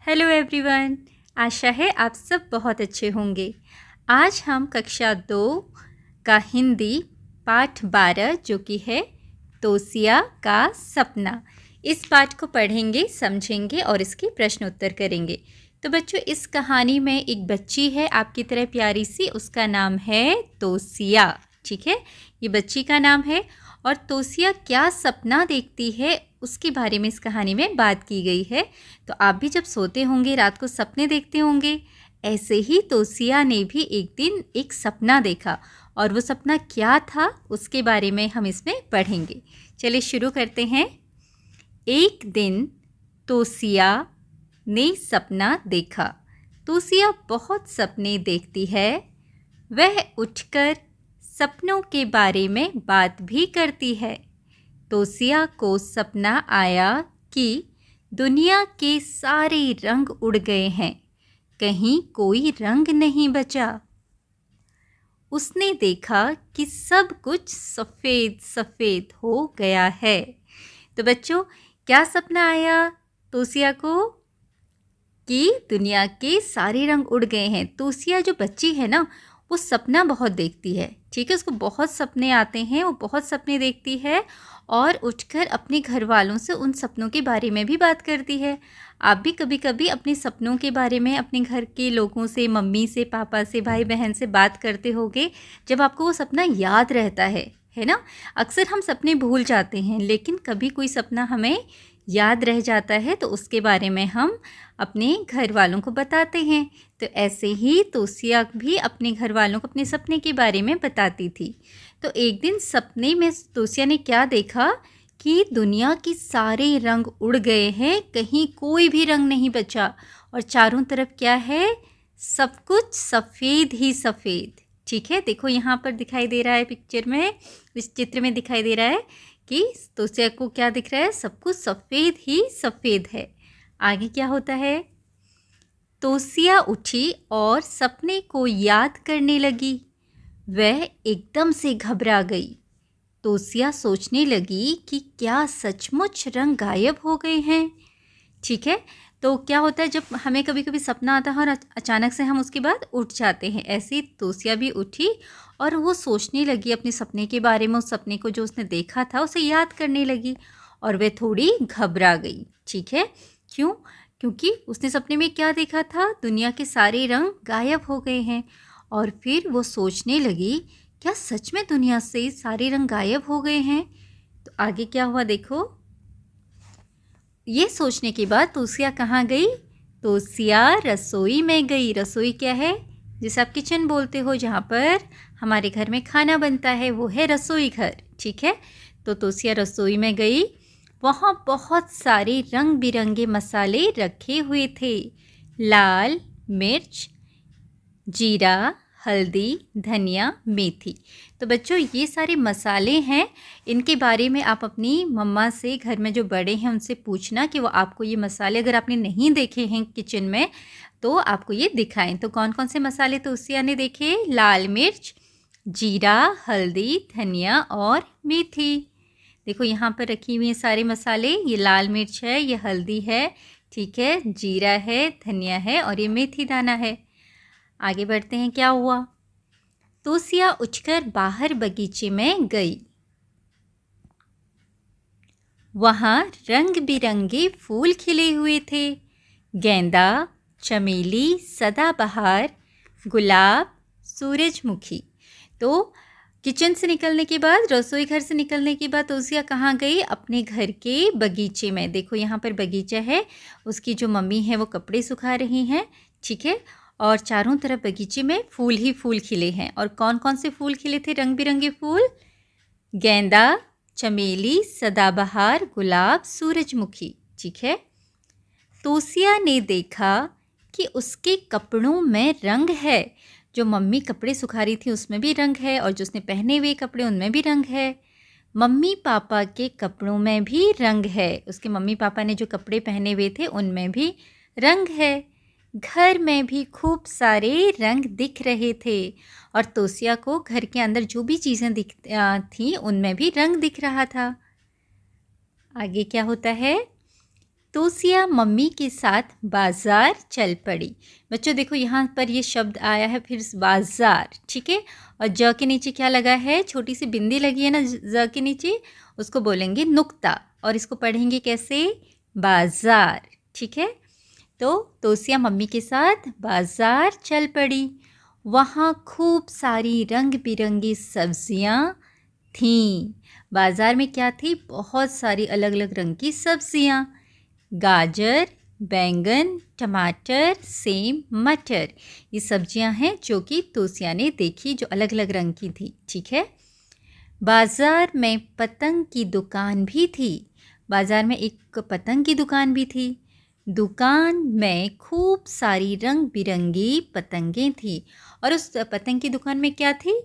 Hello everyone, आशा है आप सब बहुत अच्छे होंगे। आज हम कक्षा 2 का हिंदी पाठ 12 जो कि है तोसिया का सपना, इस पाठ को पढ़ेंगे, समझेंगे और इसके प्रश्न उत्तर करेंगे। तो बच्चों, इस कहानी में एक बच्ची है आपकी तरह प्यारी सी, उसका नाम है तोसिया। ठीक है, ये बच्ची का नाम है और तोसिया क्या सपना देखती है उसके बारे में इस कहानी में बात की गई है। तो आप भी जब सोते होंगे, रात को सपने देखते होंगे, ऐसे ही तोसिया ने भी एक दिन एक सपना देखा और वो सपना क्या था उसके बारे में हम इसमें पढ़ेंगे। चलिए शुरू करते हैं। एक दिन तोसिया ने सपना देखा। तोसिया बहुत सपने देखती है। वह उठकर सपनों के बारे में बात भी करती है। तोसिया को सपना आया कि दुनिया के सारे रंग उड़ गए हैं, कहीं कोई रंग नहीं बचा। उसने देखा कि सब कुछ सफ़ेद सफ़ेद हो गया है। तो बच्चों, क्या सपना आया तोसिया को कि दुनिया के सारे रंग उड़ गए हैं। तोसिया जो बच्ची है ना, वो सपना बहुत देखती है। ठीक है, उसको बहुत सपने आते हैं, वो बहुत सपने देखती है और उठकर अपने घर वालों से उन सपनों के बारे में भी बात करती है। आप भी कभी कभी अपने सपनों के बारे में अपने घर के लोगों से, मम्मी से, पापा से, भाई बहन से बात करते होगे जब आपको वो सपना याद रहता है ना। अक्सर हम सपने भूल जाते हैं, लेकिन कभी कोई सपना हमें याद रह जाता है तो उसके बारे में हम अपने घर वालों को बताते हैं। तो ऐसे ही तोसिया भी अपने घर वालों को अपने सपने के बारे में बताती थी। तो एक दिन सपने में तोसिया ने क्या देखा कि दुनिया के सारे रंग उड़ गए हैं, कहीं कोई भी रंग नहीं बचा और चारों तरफ क्या है, सब कुछ सफ़ेद ही सफ़ेद। ठीक है, देखो यहाँ पर दिखाई दे रहा है पिक्चर में, इस चित्र में दिखाई दे रहा है कि तोसिया को क्या दिख रहा है, सब कुछ सफ़ेद ही सफ़ेद है। आगे क्या होता है, तोसिया उठी और सपने को याद करने लगी। वह एकदम से घबरा गई। तोसिया सोचने लगी कि क्या सचमुच रंग गायब हो गए हैं। ठीक है, तो क्या होता है जब हमें कभी कभी सपना आता है और अचानक से हम उसके बाद उठ जाते हैं, ऐसे ही तोसिया भी उठी और वो सोचने लगी अपने सपने के बारे में। उस सपने को जो उसने देखा था उसे याद करने लगी और वह थोड़ी घबरा गई। ठीक है, क्यों? क्योंकि उसने सपने में क्या देखा था, दुनिया के सारे रंग गायब हो गए हैं। और फिर वो सोचने लगी, क्या सच में दुनिया से सारे रंग गायब हो गए हैं? तो आगे क्या हुआ देखो। ये सोचने के बाद तोसिया कहाँ गई? तोसिया रसोई में गई। रसोई क्या है? जिसे आप किचन बोलते हो, जहाँ पर हमारे घर में खाना बनता है, वो है रसोई घर। ठीक है, तो तोसिया रसोई में गई। वहाँ बहुत सारे रंग बिरंगे मसाले रखे हुए थे। लाल मिर्च, जीरा, हल्दी, धनिया, मेथी। तो बच्चों, ये सारे मसाले हैं, इनके बारे में आप अपनी मम्मा से, घर में जो बड़े हैं उनसे पूछना कि वो आपको ये मसाले, अगर आपने नहीं देखे हैं किचन में तो आपको ये दिखाएं। तो कौन कौन से मसाले तोसिया ने देखे? लाल मिर्च, जीरा, हल्दी, धनिया और मेथी। देखो यहाँ पर रखी हुई हैं सारे मसाले। ये लाल मिर्च है, ये हल्दी है, ठीक है, जीरा है, धनिया है और ये मेथी दाना है। आगे बढ़ते हैं, क्या हुआ? तोसिया उठकर बाहर बगीचे में गई। वहाँ रंग बिरंगे फूल खिले हुए थे। गेंदा, चमेली, सदाबहार, गुलाब, सूरजमुखी। तो किचन से निकलने के बाद, रसोई घर से निकलने के बाद तोसिया कहाँ गई? अपने घर के बगीचे में। देखो यहाँ पर बगीचा है, उसकी जो मम्मी है वो कपड़े सुखा रही हैं। ठीक है, और चारों तरफ बगीचे में फूल ही फूल खिले हैं। और कौन कौन से फूल खिले थे? रंग बिरंगे फूल, गेंदा, चमेली, सदाबहार, गुलाब, सूरजमुखी। ठीक है, तोसिया ने देखा कि उसके कपड़ों में रंग है। जो मम्मी कपड़े सुखा रही थी उसमें भी रंग है और जो उसने पहने हुए कपड़े उनमें भी रंग है। मम्मी पापा के कपड़ों में भी रंग है। उसके मम्मी पापा ने जो कपड़े पहने हुए थे उनमें भी रंग है। घर में भी खूब सारे रंग दिख रहे थे और तोसिया को घर के अंदर जो भी चीज़ें दिख थी उनमें भी रंग दिख रहा था। आगे क्या होता है? तोसिया मम्मी के साथ बाजार चल पड़ी। बच्चों देखो यहाँ पर ये शब्द आया है फिर बाजार, ठीक है। और ज के नीचे क्या लगा है, छोटी सी बिंदी लगी है ना ज के नीचे, उसको बोलेंगे नुक्ता और इसको पढ़ेंगे कैसे, बाजार, ठीक है। तो तोसिया मम्मी के साथ बाजार चल पड़ी। वहाँ खूब सारी रंग बिरंगी सब्जियाँ थीं। बाजार में क्या थी, बहुत सारी अलग अलग रंग की सब्जियाँ, गाजर, बैंगन, टमाटर, सेम, मटर, ये सब्जियां हैं जो कि तोसिया ने देखी, जो अलग अलग रंग की थी, ठीक है। बाज़ार में पतंग की दुकान भी थी। बाज़ार में एक पतंग की दुकान भी थी। दुकान में खूब सारी रंग बिरंगी पतंगें थी। और उस पतंग की दुकान में क्या थी,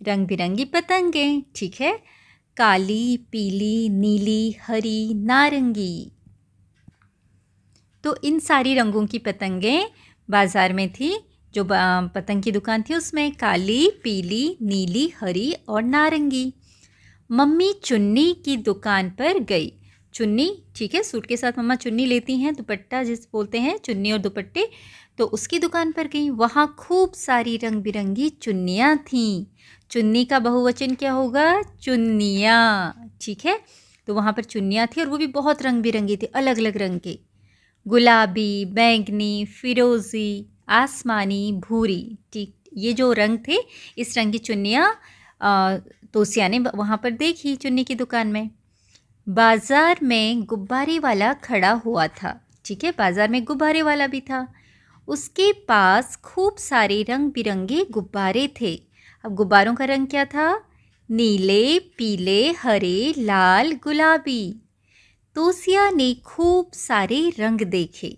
रंग बिरंगी पतंगें, ठीक है। काली, पीली, नीली, हरी, नारंगी, तो इन सारी रंगों की पतंगें बाज़ार में थी। जो पतंग की दुकान थी उसमें काली, पीली, नीली, हरी और नारंगी। मम्मी चुन्नी की दुकान पर गई। चुन्नी, ठीक है, सूट के साथ मम्मा चुन्नी लेती हैं, दुपट्टा जिस बोलते हैं, चुन्नी और दुपट्टे, तो उसकी दुकान पर गई। वहाँ खूब सारी रंग बिरंगी चुन्नियाँ थीं। चुन्नी का बहुवचन क्या होगा, चुन्नियाँ, ठीक है। तो वहाँ पर चुन्नियाँ थी और वो भी बहुत रंग बिरंगी थी, अलग अलग रंग के, गुलाबी, बैंगनी, फिरोज़ी, आसमानी, भूरी, ठीक, ये जो रंग थे, इस रंग की चुन्नियाँ तोसिया ने वहाँ पर देखी चुन्नी की दुकान में। बाज़ार में गुब्बारे वाला खड़ा हुआ था, ठीक है, बाज़ार में गुब्बारे वाला भी था। उसके पास खूब सारे रंग बिरंगे गुब्बारे थे। अब गुब्बारों का रंग क्या था, नीले, पीले, हरे, लाल, गुलाबी। तोसिया ने खूब सारे रंग देखे।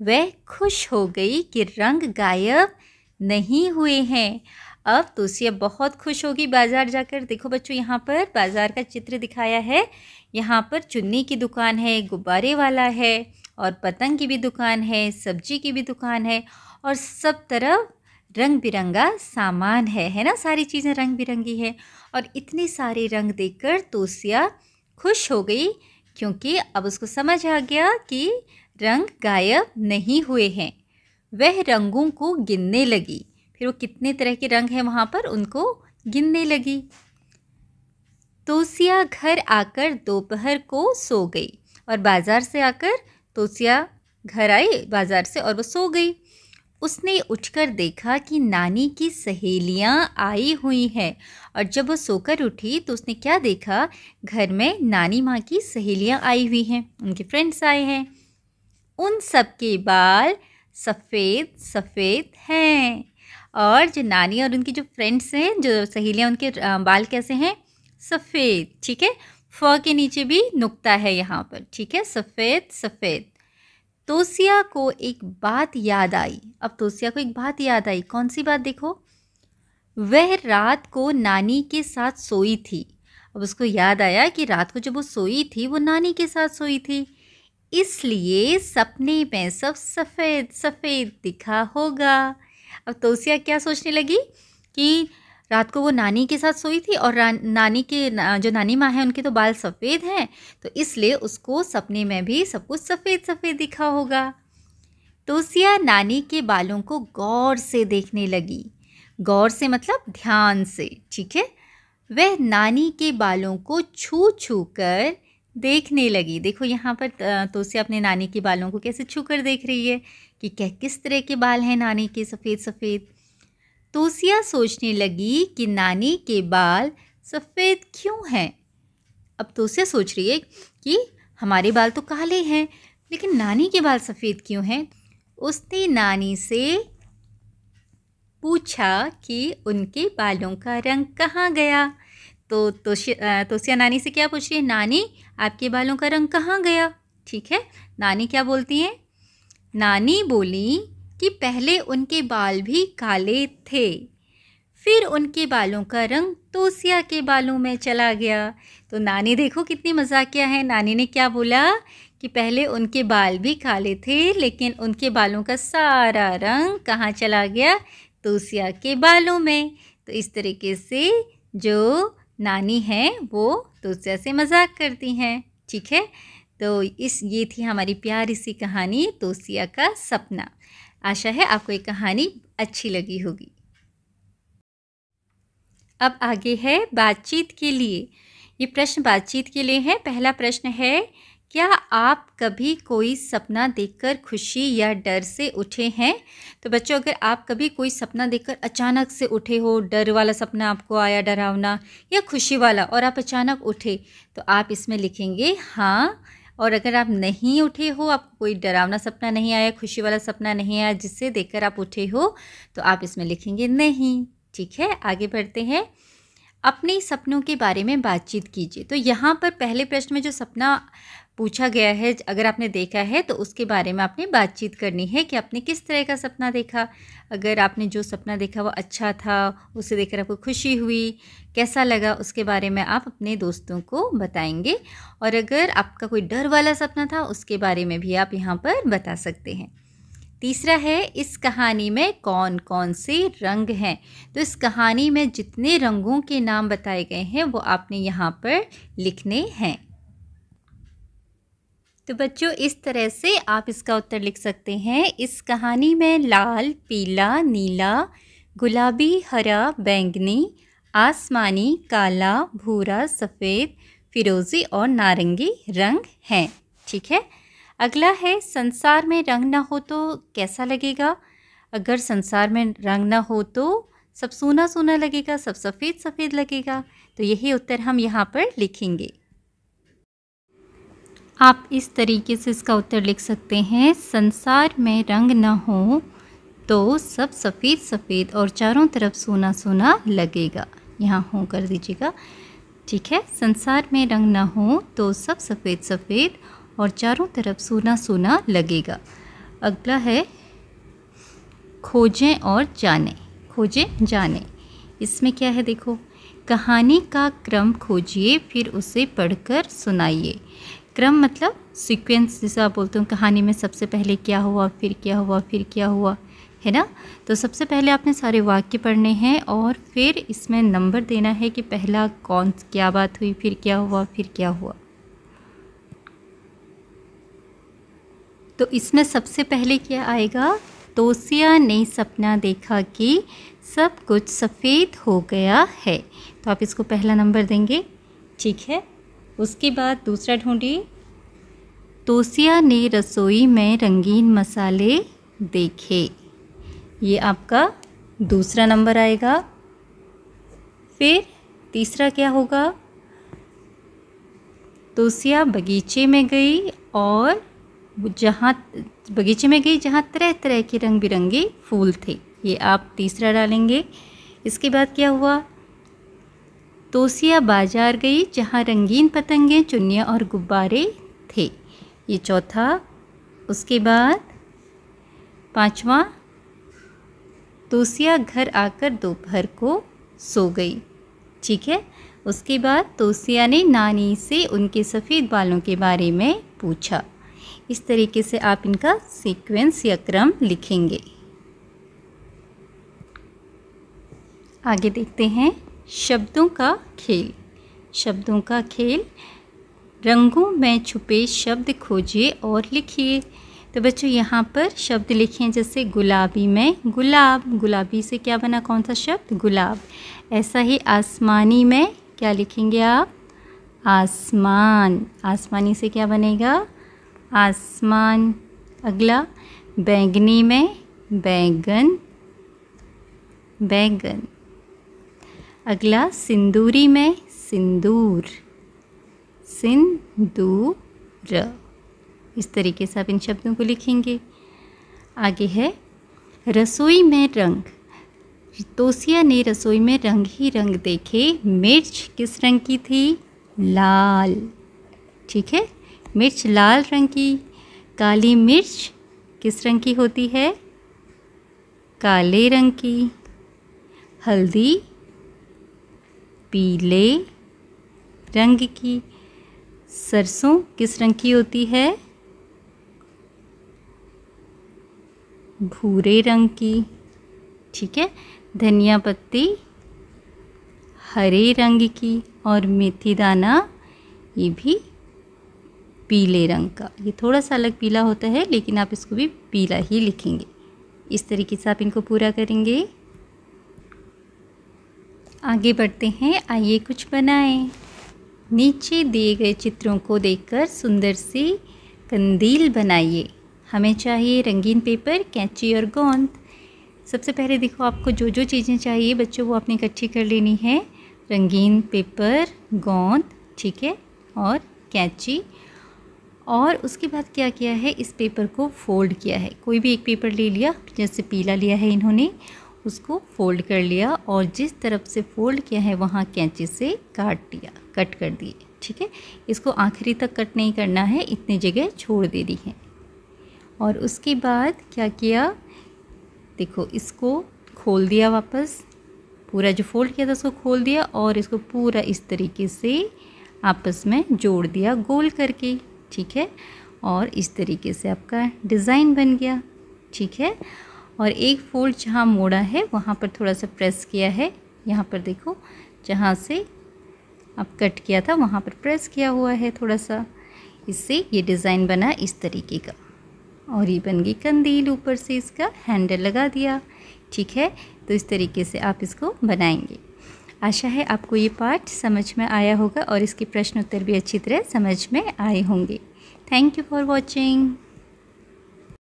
वह खुश हो गई कि रंग गायब नहीं हुए हैं। अब तोसिया बहुत खुश होगी बाज़ार जाकर। देखो बच्चों, यहाँ पर बाज़ार का चित्र दिखाया है। यहाँ पर चुन्नी की दुकान है, गुब्बारे वाला है, और पतंग की भी दुकान है, सब्जी की भी दुकान है, और सब तरफ रंग बिरंगा सामान है ना, सारी चीज़ें रंग बिरंगी है। और इतने सारे रंग देखकर तोसिया खुश हो गई, क्योंकि अब उसको समझ आ गया कि रंग गायब नहीं हुए हैं। वह रंगों को गिनने लगी। फिर वो कितने तरह के रंग हैं वहाँ पर, उनको गिनने लगी। तोसिया घर आकर दोपहर को सो गई। और बाज़ार से आकर तोसिया घर आई बाज़ार से और वो सो गई। उसने उठकर देखा कि नानी की सहेलियां आई हुई हैं। और जब वो सोकर उठी तो उसने क्या देखा, घर में नानी माँ की सहेलियां आई हुई हैं, उनके फ्रेंड्स आए हैं। उन सब के बाल सफ़ेद सफ़ेद हैं। और जो नानी और उनकी जो फ्रेंड्स हैं, जो सहेलियां, उनके बाल कैसे हैं, सफ़ेद, ठीक है। फ के नीचे भी नुक्ता है यहाँ पर, ठीक है, सफ़ेद सफ़ेद। तोसिया को एक बात याद आई। अब तोसिया को एक बात याद आई। कौन सी बात, देखो, वह रात को नानी के साथ सोई थी। अब उसको याद आया कि रात को जब वो सोई थी वो नानी के साथ सोई थी, इसलिए सपने में सब सफ़ेद सफ़ेद दिखा होगा। अब तोसिया क्या सोचने लगी कि रात को वो नानी के साथ सोई थी और नानी के जो नानी माँ है उनके तो बाल सफ़ेद हैं, तो इसलिए उसको सपने में भी सब कुछ सफ़ेद सफ़ेद दिखा होगा। तोसिया नानी के बालों को गौर से देखने लगी। गौर से मतलब ध्यान से, ठीक है। वह नानी के बालों को छू छू कर देखने लगी। देखो यहाँ पर तोसिया अपने नानी के बालों को कैसे छू कर देख रही है कि क्या किस तरह के बाल हैं नानी के, सफ़ेद सफ़ेद। तोसिया सोचने लगी कि नानी के बाल सफ़ेद क्यों हैं। अब तोसिया सोच रही है कि हमारे बाल तो काले हैं, लेकिन नानी के बाल सफ़ेद क्यों हैं। उसने नानी से पूछा कि उनके बालों का रंग कहाँ गया। तो तोसिया नानी से क्या पूछ रही है, नानी आपके बालों का रंग कहाँ गया, ठीक है। नानी क्या बोलती हैं, नानी बोली कि पहले उनके बाल भी काले थे, फिर उनके बालों का रंग तोसिया के बालों में चला गया। तो नानी देखो कितनी मजाकिया है। नानी ने क्या बोला कि पहले उनके बाल भी काले थे, लेकिन उनके बालों का सारा रंग कहाँ चला गया, तोसिया के बालों में। तो इस तरीके से जो नानी है वो तोसिया से मजाक करती हैं, ठीक है। तो ये थी हमारी प्यारी सी कहानी तोसिया का सपना। आशा है आपको ये कहानी अच्छी लगी होगी। अब आगे है बातचीत के लिए। ये प्रश्न बातचीत के लिए है। पहला प्रश्न है, क्या आप कभी कोई सपना देखकर खुशी या डर से उठे हैं? तो बच्चों, अगर आप कभी कोई सपना देखकर अचानक से उठे हो, डर वाला सपना आपको आया, डरावना या खुशी वाला, और आप अचानक उठे, तो आप इसमें लिखेंगे हाँ। और अगर आप नहीं उठे हो, आपको कोई डरावना सपना नहीं आया, खुशी वाला सपना नहीं आया जिससे देखकर आप उठे हो, तो आप इसमें लिखेंगे नहीं। ठीक है, आगे बढ़ते हैं। अपने सपनों के बारे में बातचीत कीजिए। तो यहाँ पर पहले प्रश्न में जो सपना पूछा गया है, अगर आपने देखा है तो उसके बारे में आपने बातचीत करनी है कि आपने किस तरह का सपना देखा। अगर आपने जो सपना देखा वो अच्छा था, उसे देखकर आपको खुशी हुई, कैसा लगा, उसके बारे में आप अपने दोस्तों को बताएंगे। और अगर आपका कोई डर वाला सपना था, उसके बारे में भी आप यहाँ पर बता सकते हैं। तीसरा है, इस कहानी में कौन कौन से रंग हैं? तो इस कहानी में जितने रंगों के नाम बताए गए हैं वो आपने यहाँ पर लिखने हैं। तो बच्चों, इस तरह से आप इसका उत्तर लिख सकते हैं। इस कहानी में लाल, पीला, नीला, गुलाबी, हरा, बैंगनी, आसमानी, काला, भूरा, सफ़ेद, फिरोज़ी और नारंगी रंग हैं। ठीक है। अगला है, संसार में रंग ना हो तो कैसा लगेगा? अगर संसार में रंग ना हो तो सब सूना सूना लगेगा, सब सफ़ेद सफ़ेद लगेगा। तो यही उत्तर हम यहाँ पर लिखेंगे। आप इस तरीके से इसका उत्तर लिख सकते हैं। संसार में रंग ना हो तो सब सफ़ेद सफ़ेद और चारों तरफ सूना सूना लगेगा। यहाँ हो कर दीजिएगा। ठीक है, संसार में रंग ना हो तो सब सफ़ेद सफ़ेद और चारों तरफ सूना सूना लगेगा। अगला है, खोजें और जानें। खोजें जानें, इसमें क्या है देखो, कहानी का क्रम खोजिए फिर उसे पढ़कर सुनाइए। क्रम मतलब सीक्वेंस, जैसे आप बोलते हो कहानी में सबसे पहले क्या हुआ, फिर क्या हुआ, फिर क्या हुआ, है ना। तो सबसे पहले आपने सारे वाक्य पढ़ने हैं और फिर इसमें नंबर देना है कि पहला क्या बात हुई, फिर क्या हुआ, फिर क्या हुआ। तो इसमें सबसे पहले क्या आएगा, तोसिया ने सपना देखा कि सब कुछ सफ़ेद हो गया है। तो आप इसको पहला नंबर देंगे। ठीक है। उसके बाद दूसरा ढूंढिए, तोसिया ने रसोई में रंगीन मसाले देखे। ये आपका दूसरा नंबर आएगा। फिर तीसरा क्या होगा, तोसिया बगीचे में गई और बगीचे में गई जहाँ तरह तरह के रंग बिरंगे फूल थे। ये आप तीसरा डालेंगे। इसके बाद क्या हुआ, तोसिया बाजार गई जहाँ रंगीन पतंगे, चुन्नियाँ और गुब्बारे थे। ये चौथा। उसके बाद पांचवा, तोसिया घर आकर दोपहर को सो गई। ठीक है। उसके बाद तोसिया ने नानी से उनके सफ़ेद बालों के बारे में पूछा। इस तरीके से आप इनका सीक्वेंस या क्रम लिखेंगे। आगे देखते हैं, शब्दों का खेल। शब्दों का खेल, रंगों में छुपे शब्द खोजिए और लिखिए। तो बच्चों यहाँ पर शब्द लिखें, जैसे गुलाबी में गुलाब, गुलाबी से क्या बना, कौन सा शब्द, गुलाब। ऐसा ही आसमानी में क्या लिखेंगे आप, आसमान, आसमानी से क्या बनेगा, आसमान। अगला, बैंगनी में बैगन, बैगन। अगला, सिंदूरी में सिंदूर, सिंदूर। इस तरीके से आप इन शब्दों को लिखेंगे। आगे है, रसोई में रंग। तोसिया ने रसोई में रंग ही रंग देखे। मिर्च किस रंग की थी, लाल। ठीक है, मिर्च लाल रंग की। काली मिर्च किस रंग की होती है, काले रंग की। हल्दी पीले रंग की। सरसों किस रंग की होती है, भूरे रंग की। ठीक है। धनिया पत्ती हरे रंग की और मेथी दाना ये भी पीले रंग का। ये थोड़ा सा अलग पीला होता है लेकिन आप इसको भी पीला ही लिखेंगे। इस तरीके से आप इनको पूरा करेंगे। आगे बढ़ते हैं, आइए कुछ बनाएं। नीचे दिए गए चित्रों को देखकर सुंदर सी कंदील बनाइए। हमें चाहिए रंगीन पेपर, कैंची और गोंद। सबसे पहले देखो आपको जो जो चीज़ें चाहिए बच्चों वो आपने इकट्ठी कर लेनी है। रंगीन पेपर, गोंद, ठीक है, और कैंची। और उसके बाद क्या किया है, इस पेपर को फोल्ड किया है। कोई भी एक पेपर ले लिया, जैसे पीला लिया है इन्होंने, उसको फोल्ड कर लिया और जिस तरफ से फोल्ड किया है वहाँ कैंची से काट दिया, कट कर दिए, ठीक है। इसको आखिरी तक कट नहीं करना है, इतनी जगह छोड़ देनी है। और उसके बाद क्या किया, देखो इसको खोल दिया वापस, पूरा जो फोल्ड किया था उसको खोल दिया और इसको पूरा इस तरीके से आपस में जोड़ दिया गोल करके, ठीक है। और इस तरीके से आपका डिज़ाइन बन गया, ठीक है। और एक फोल्ड जहाँ मोड़ा है वहाँ पर थोड़ा सा प्रेस किया है, यहाँ पर देखो जहाँ से आप कट किया था वहाँ पर प्रेस किया हुआ है थोड़ा सा। इससे ये डिज़ाइन बना इस तरीके का और ये बन गई कंदील। ऊपर से इसका हैंडल लगा दिया, ठीक है। तो इस तरीके से आप इसको बनाएंगे। आशा है आपको ये पाठ समझ में आया होगा और इसके प्रश्न उत्तर भी अच्छी तरह समझ में आए होंगे। Thank you for watching.